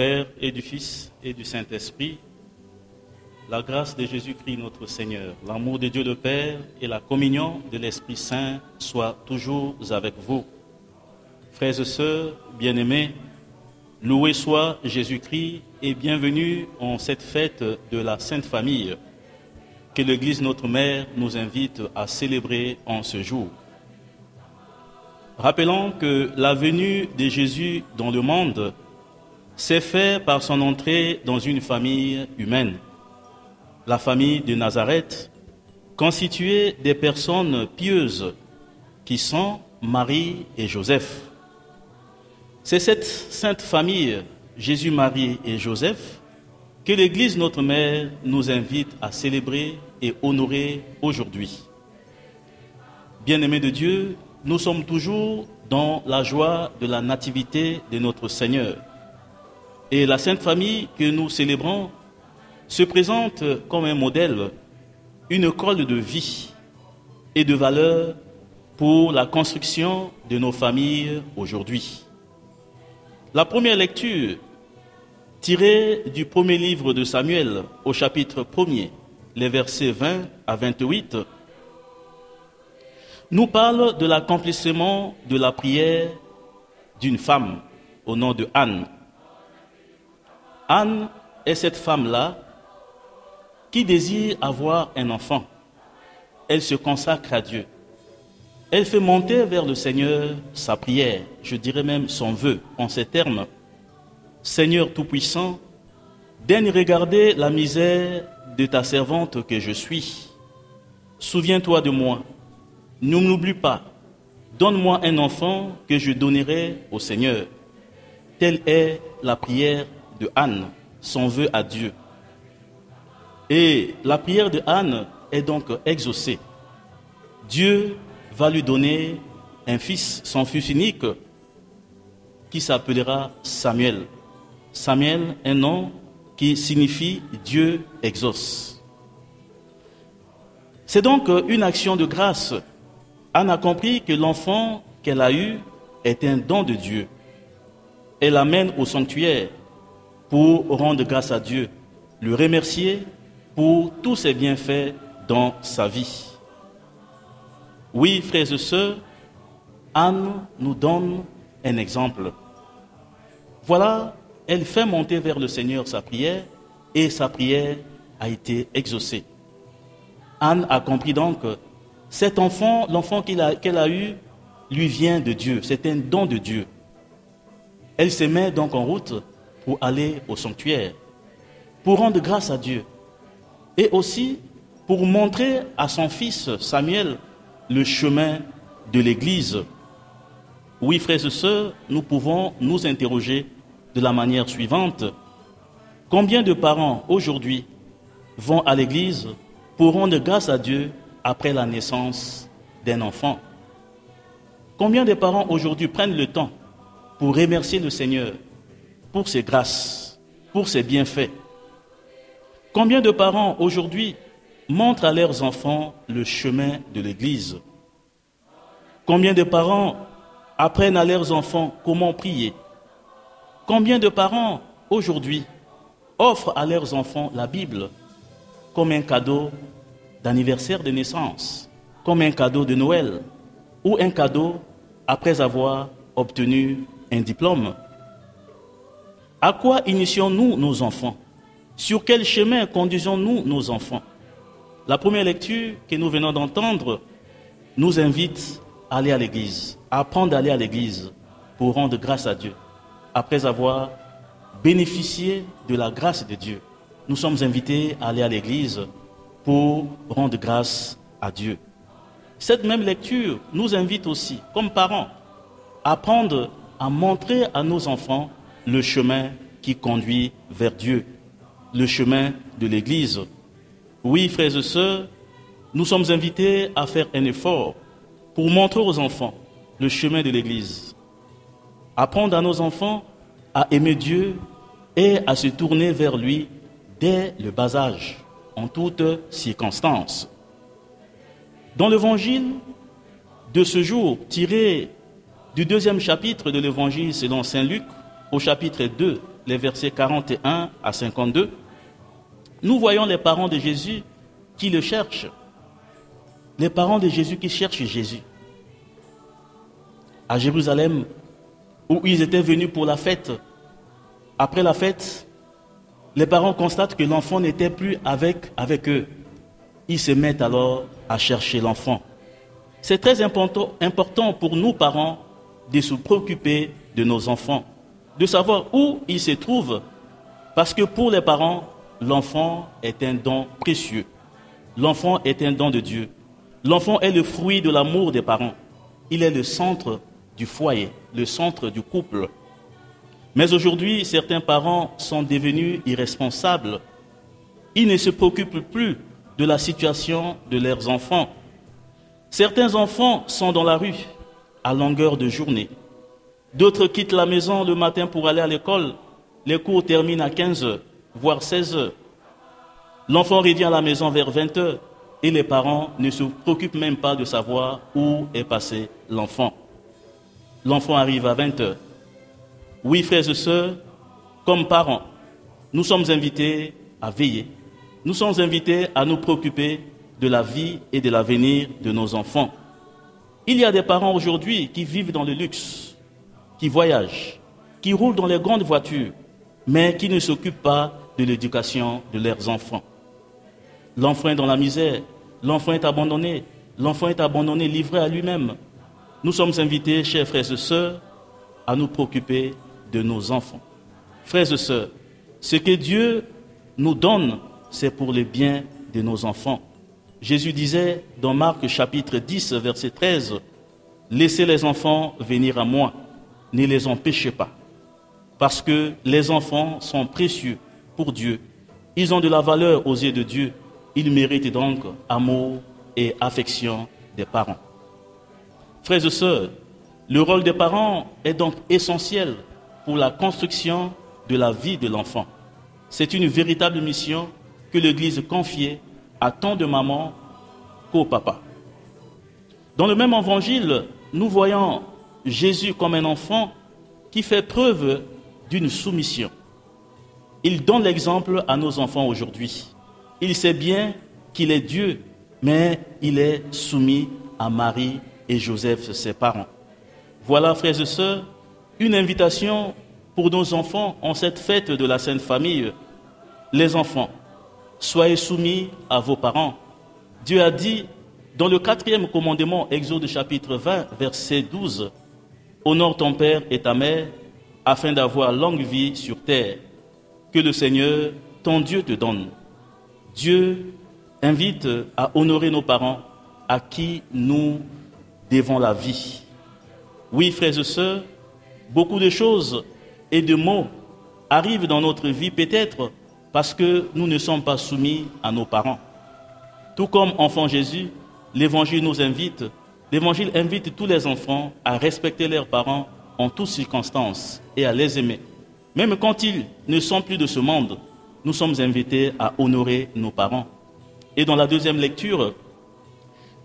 Père et du Fils et du Saint-Esprit, la grâce de Jésus-Christ notre Seigneur, l'amour de Dieu le Père et la communion de l'Esprit Saint soient toujours avec vous. Frères et sœurs bien-aimés, loué soit Jésus-Christ et bienvenue en cette fête de la Sainte Famille que l'Église notre Mère nous invite à célébrer en ce jour. Rappelons que la venue de Jésus dans le monde s'est faite par son entrée dans une famille humaine, la famille de Nazareth, constituée des personnes pieuses qui sont Marie et Joseph. C'est cette sainte famille, Jésus, Marie et Joseph, que l'Église notre Mère nous invite à célébrer et honorer aujourd'hui. Bien-aimés de Dieu, nous sommes toujours dans la joie de la nativité de notre Seigneur. Et la Sainte Famille que nous célébrons se présente comme un modèle, une école de vie et de valeurs pour la construction de nos familles aujourd'hui. La première lecture, tirée du premier livre de Samuel au chapitre 1er, les versets 20 à 28, nous parle de l'accomplissement de la prière d'une femme au nom de Anne. Anne est cette femme-là qui désire avoir un enfant. Elle se consacre à Dieu. Elle fait monter vers le Seigneur sa prière, je dirais même son vœu en ces termes. Seigneur Tout-Puissant, daigne regarder la misère de ta servante que je suis. Souviens-toi de moi. Ne m'oublie pas. Donne-moi un enfant que je donnerai au Seigneur. Telle est la prière de Anne, son vœu à Dieu. Et la prière de Anne est donc exaucée. Dieu va lui donner un fils, son fils unique, qui s'appellera Samuel. Samuel, un nom qui signifie Dieu exauce. C'est donc une action de grâce. Anne a compris que l'enfant qu'elle a eu est un don de Dieu. Elle l'amène au sanctuaire pour rendre grâce à Dieu, le remercier pour tous ses bienfaits dans sa vie. Oui, frères et sœurs, Anne nous donne un exemple. Voilà, elle fait monter vers le Seigneur sa prière et sa prière a été exaucée. Anne a compris donc que cet enfant, l'enfant qu'elle a eu, lui vient de Dieu. C'est un don de Dieu. Elle se met donc en route pour aller au sanctuaire, pour rendre grâce à Dieu et aussi pour montrer à son fils Samuel le chemin de l'Église. Oui, frères et sœurs, nous pouvons nous interroger de la manière suivante. Combien de parents aujourd'hui vont à l'Église pour rendre grâce à Dieu après la naissance d'un enfant? Combien de parents aujourd'hui prennent le temps pour remercier le Seigneur pour ses grâces, pour ses bienfaits? Combien de parents aujourd'hui montrent à leurs enfants le chemin de l'Église? Combien de parents apprennent à leurs enfants comment prier? Combien de parents aujourd'hui offrent à leurs enfants la Bible comme un cadeau d'anniversaire de naissance, comme un cadeau de Noël ou un cadeau après avoir obtenu un diplôme? À quoi initions-nous nos enfants? Sur quel chemin conduisons-nous nos enfants? La première lecture que nous venons d'entendre nous invite à aller à l'église, à apprendre à aller à l'église pour rendre grâce à Dieu. Après avoir bénéficié de la grâce de Dieu, nous sommes invités à aller à l'église pour rendre grâce à Dieu. Cette même lecture nous invite aussi, comme parents, à apprendre à montrer à nos enfants le chemin qui conduit vers Dieu, le chemin de l'Église. Oui, frères et sœurs, nous sommes invités à faire un effort pour montrer aux enfants le chemin de l'Église. Apprendre à nos enfants à aimer Dieu et à se tourner vers lui dès le bas âge, en toutes circonstances. Dans l'évangile de ce jour, tiré du 2e chapitre de l'évangile selon saint Luc, au chapitre 2, les versets 41 à 52, nous voyons les parents de Jésus qui le cherchent. Les parents de Jésus qui cherchent Jésus. À Jérusalem, où ils étaient venus pour la fête. Après la fête, les parents constatent que l'enfant n'était plus avec eux. Ils se mettent alors à chercher l'enfant. C'est très important pour nous, parents, de se préoccuper de nos enfants, de savoir où ils se trouvent, parce que pour les parents, l'enfant est un don précieux. L'enfant est un don de Dieu. L'enfant est le fruit de l'amour des parents. Il est le centre du foyer, le centre du couple. Mais aujourd'hui, certains parents sont devenus irresponsables. Ils ne se préoccupent plus de la situation de leurs enfants. Certains enfants sont dans la rue à longueur de journée. D'autres quittent la maison le matin pour aller à l'école. Les cours terminent à 15 heures, voire 16 heures. L'enfant revient à la maison vers 20 heures et les parents ne se préoccupent même pas de savoir où est passé l'enfant. L'enfant arrive à 20 heures. Oui, frères et sœurs, comme parents, nous sommes invités à veiller. Nous sommes invités à nous préoccuper de la vie et de l'avenir de nos enfants. Il y a des parents aujourd'hui qui vivent dans le luxe, qui voyagent, qui roulent dans les grandes voitures, mais qui ne s'occupent pas de l'éducation de leurs enfants. L'enfant est dans la misère, l'enfant est abandonné, livré à lui-même. Nous sommes invités, chers frères et sœurs, à nous préoccuper de nos enfants. Frères et sœurs, ce que Dieu nous donne, c'est pour le bien de nos enfants. Jésus disait dans Marc chapitre 10, verset 13, « Laissez les enfants venir à moi, ne les empêchez pas, parce que les enfants sont précieux pour Dieu. Ils ont de la valeur aux yeux de Dieu. Ils méritent donc amour et affection des parents. » Frères et sœurs, le rôle des parents est donc essentiel pour la construction de la vie de l'enfant. C'est une véritable mission que l'Église confiait à tant de mamans qu'au papa. Dans le même évangile, nous voyons Jésus comme un enfant qui fait preuve d'une soumission. Il donne l'exemple à nos enfants aujourd'hui. Il sait bien qu'il est Dieu, mais il est soumis à Marie et Joseph, ses parents. Voilà, frères et sœurs, une invitation pour nos enfants en cette fête de la Sainte Famille. Les enfants, soyez soumis à vos parents. Dieu a dit dans le 4e commandement, Exode chapitre 20, verset 12, « Honore ton père et ta mère, afin d'avoir longue vie sur terre, que le Seigneur, ton Dieu, te donne. » Dieu invite à honorer nos parents à qui nous devons la vie. Oui, frères et sœurs, beaucoup de choses et de mots arrivent dans notre vie peut-être parce que nous ne sommes pas soumis à nos parents. Tout comme enfant Jésus, l'Évangile nous invite, l'Évangile invite tous les enfants à respecter leurs parents en toutes circonstances et à les aimer. Même quand ils ne sont plus de ce monde, nous sommes invités à honorer nos parents. Et dans la deuxième lecture,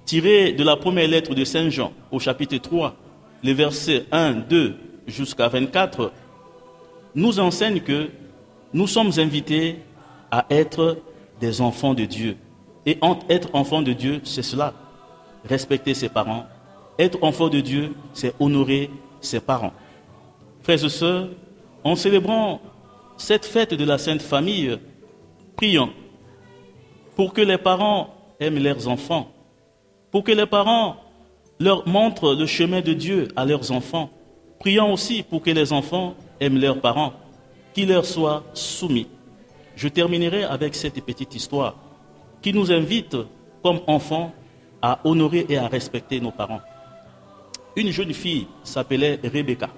tirée de la première lettre de Saint Jean au chapitre 3, les versets 1, 2 jusqu'à 24, nous enseigne que nous sommes invités à être des enfants de Dieu. Et être enfant de Dieu, c'est cela, respecter ses parents. Être enfant de Dieu, c'est honorer ses parents. Frères et sœurs, en célébrant cette fête de la Sainte Famille, prions pour que les parents aiment leurs enfants, pour que les parents leur montrent le chemin de Dieu à leurs enfants. Prions aussi pour que les enfants aiment leurs parents, qu'ils leur soient soumis. Je terminerai avec cette petite histoire qui nous invite, comme enfants, à honorer et à respecter nos parents. Une jeune fille s'appelait Rebecca.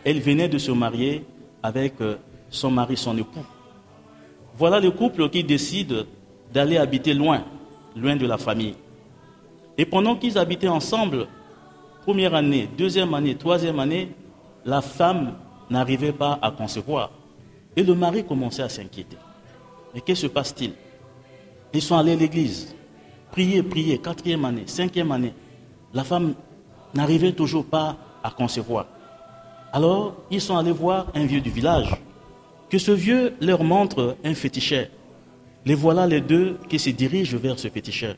Elle venait de se marier avec son mari, son époux. Voilà le couple qui décide d'aller habiter loin de la famille. Et pendant qu'ils habitaient ensemble, première année, deuxième année, troisième année, la femme n'arrivait pas à concevoir. Et le mari commençait à s'inquiéter. Mais que se passe-t-il? Ils sont allés à l'église, prier, quatrième année, cinquième année. La femme n'arrivait toujours pas à concevoir. Alors, ils sont allés voir un vieux du village. que ce vieux leur montre un féticheur. Les voilà les deux qui se dirigent vers ce féticheur.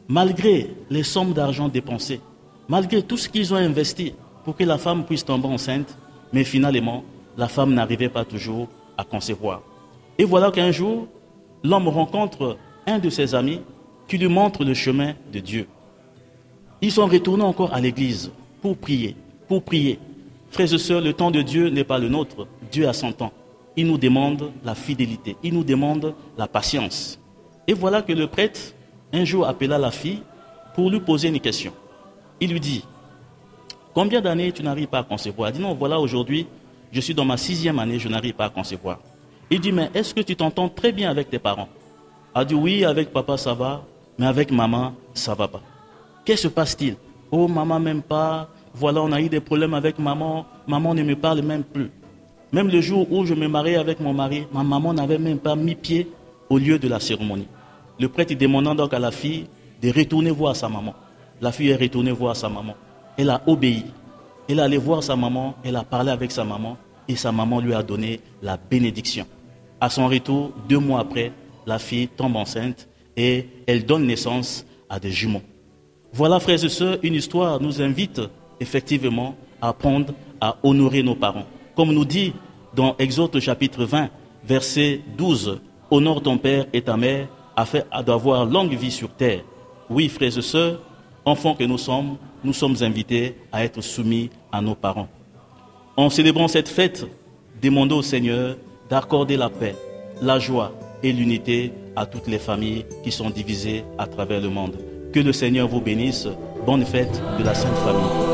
Malgré les sommes d'argent dépensées, malgré tout ce qu'ils ont investi pour que la femme puisse tomber enceinte, mais finalement, la femme n'arrivait pas toujours à concevoir. Et voilà qu'un jour, l'homme rencontre un de ses amis qui lui montre le chemin de Dieu. Ils sont retournés encore à l'église pour prier, pour prier. Frères et sœurs, le temps de Dieu n'est pas le nôtre. Dieu a son temps. Il nous demande la fidélité, il nous demande la patience. Et voilà que le prêtre, un jour, appela la fille pour lui poser une question. Il lui dit, combien d'années tu n'arrives pas à concevoir? Elle dit, non, voilà, aujourd'hui, je suis dans ma 6e année, je n'arrive pas à concevoir. Il dit, mais est-ce que tu t'entends très bien avec tes parents? Elle dit, oui, avec papa ça va, mais avec maman, ça va pas. Qu'est-ce qui se passe-t-il? Oh, maman m'aime pas, voilà, on a eu des problèmes avec maman, maman ne me parle même plus. Même le jour où je me mariais avec mon mari, ma maman n'avait même pas mis pied au lieu de la cérémonie. Le prêtre demandant donc à la fille de retourner voir sa maman. La fille est retournée voir sa maman. Elle a obéi. Elle est allée voir sa maman, elle a parlé avec sa maman et sa maman lui a donné la bénédiction. À son retour, 2 mois après, la fille tombe enceinte et elle donne naissance à des jumeaux. Voilà, frères et sœurs, une histoire nous invite effectivement à apprendre à honorer nos parents. Comme nous dit dans Exode chapitre 20, verset 12, « Honore ton père et ta mère afin d'avoir longue vie sur terre. » Oui, frères et sœurs, enfants que nous sommes invités à être soumis à nos parents. En célébrant cette fête, demandons au Seigneur d'accorder la paix, la joie et l'unité à toutes les familles qui sont divisées à travers le monde. Que le Seigneur vous bénisse. Bonne fête de la Sainte Famille.